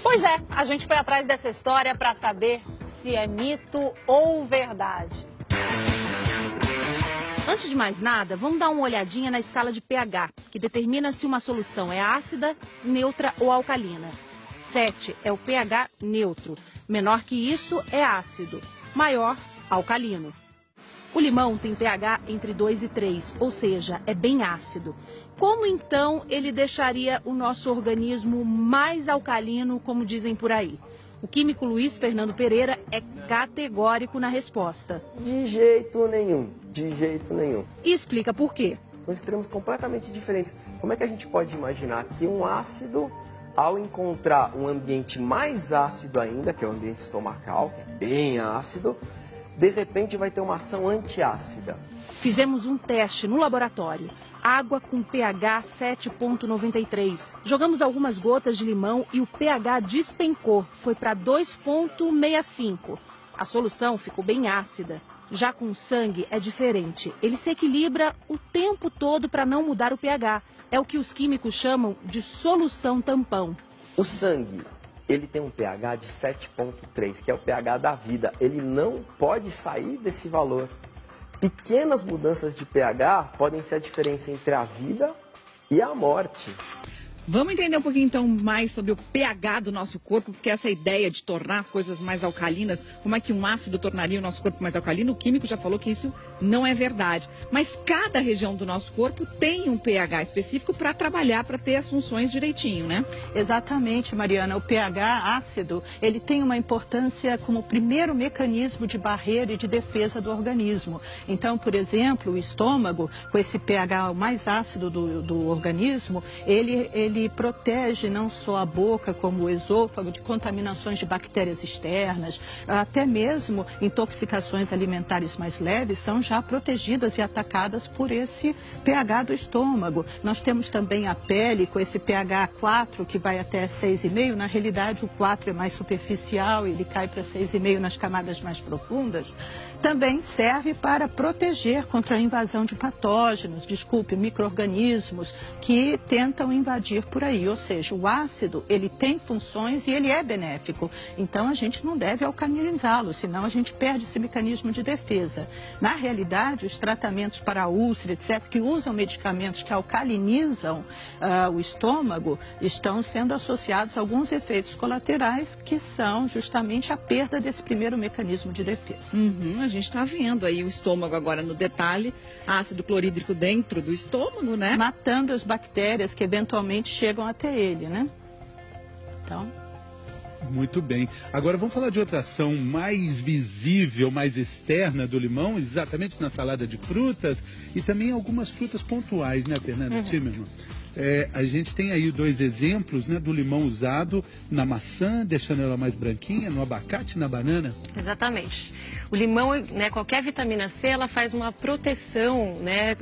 Pois é, a gente foi atrás dessa história para saber se é mito ou verdade. Antes de mais nada, vamos dar uma olhadinha na escala de pH, que determina se uma solução é ácida, neutra ou alcalina. 7 é o pH neutro. Menor que isso é ácido. Maior, alcalino. O limão tem pH entre 2 e 3, ou seja, é bem ácido. Como então ele deixaria o nosso organismo mais alcalino, como dizem por aí? O químico Luiz Fernando Pereira é categórico na resposta. De jeito nenhum, de jeito nenhum. E explica por quê. São extremos completamente diferentes. Como é que a gente pode imaginar que um ácido, ao encontrar um ambiente mais ácido ainda, que é o ambiente estomacal, que é bem ácido, de repente vai ter uma ação antiácida? Fizemos um teste no laboratório. Água com pH 7,93. Jogamos algumas gotas de limão e o pH despencou, foi para 2,65. A solução ficou bem ácida. Já com sangue é diferente. Ele se equilibra o tempo todo para não mudar o pH. É o que os químicos chamam de solução tampão. O sangue, ele tem um pH de 7,3, que é o pH da vida. Ele não pode sair desse valor. Pequenas mudanças de pH podem ser a diferença entre a vida e a morte. Vamos entender um pouquinho então mais sobre o pH do nosso corpo, porque essa ideia de tornar as coisas mais alcalinas, como é que um ácido tornaria o nosso corpo mais alcalino? O químico já falou que isso não é verdade. Mas cada região do nosso corpo tem um pH específico para trabalhar, para ter as funções direitinho, né? Exatamente, Mariana. O pH ácido, ele tem uma importância como primeiro mecanismo de barreira e de defesa do organismo. Então, por exemplo, o estômago, com esse pH mais ácido do organismo, ele protege não só a boca, como o esôfago, de contaminações de bactérias externas, até mesmo intoxicações alimentares mais leves são já protegidas e atacadas por esse pH do estômago. Nós temos também a pele com esse pH 4, que vai até 6,5. Na realidade, o 4 é mais superficial, ele cai para 6,5 nas camadas mais profundas. Também serve para proteger contra a invasão de patógenos, micro-organismos que tentam invadir por aí. Ou seja, o ácido, ele tem funções e ele é benéfico. Então, a gente não deve alcalinizá-lo, senão a gente perde esse mecanismo de defesa. Na realidade, os tratamentos para úlcera, etc., que usam medicamentos que alcalinizam o estômago, estão sendo associados a alguns efeitos colaterais que são justamente a perda desse primeiro mecanismo de defesa. A gente está vendo aí o estômago agora no detalhe, ácido clorídrico dentro do estômago, né? Matando as bactérias que eventualmente chegam até ele, né? Então... Muito bem. Agora vamos falar de outra ação mais visível, mais externa do limão, exatamente na salada de frutas e também algumas frutas pontuais, né, Fernanda Timmermann? A gente tem aí 2 exemplos, né, do limão usado na maçã, deixando ela mais branquinha, no abacate e na banana. Exatamente. O limão, né, qualquer vitamina C, ela faz uma proteção, né,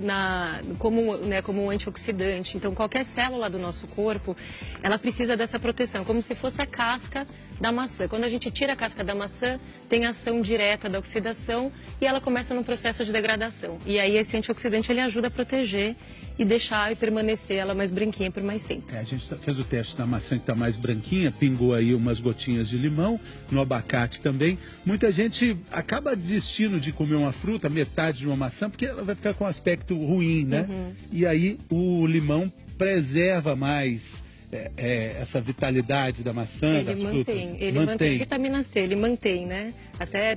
como um antioxidante. Então, qualquer célula do nosso corpo, ela precisa dessa proteção, como se fosse a casca da maçã. Quando a gente tira a casca da maçã, tem ação direta da oxidação e ela começa num processo de degradação. E aí esse antioxidante, ele ajuda a proteger e deixar e permanecer ela mais branquinha por mais tempo. A gente fez o teste da maçã que está mais branquinha, pingou aí umas gotinhas de limão, no abacate também. Muita gente acaba desistindo de comer uma fruta, metade de uma maçã, porque ela vai ficar com um aspecto ruim, né? E aí o limão preserva mais essa vitalidade da maçã, das frutas. Ele mantém vitamina C, ele mantém, né?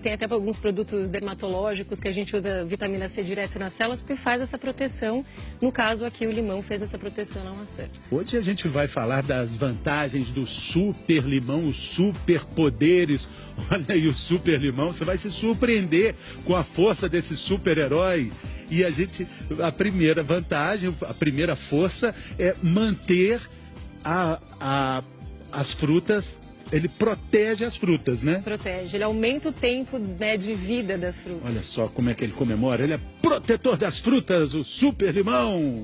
Tem até alguns produtos dermatológicos que a gente usa vitamina C direto nas células que faz essa proteção. No caso aqui, o limão fez essa proteção na maçã. Hoje a gente vai falar das vantagens do super limão, os superpoderes. Olha aí o super limão, você vai se surpreender com a força desse super-herói. E a primeira vantagem, a primeira força é manter as frutas, ele protege as frutas, né? Protege, ele aumenta o tempo, né, de vida das frutas. Olha só como é que ele comemora, ele é protetor das frutas, o super limão.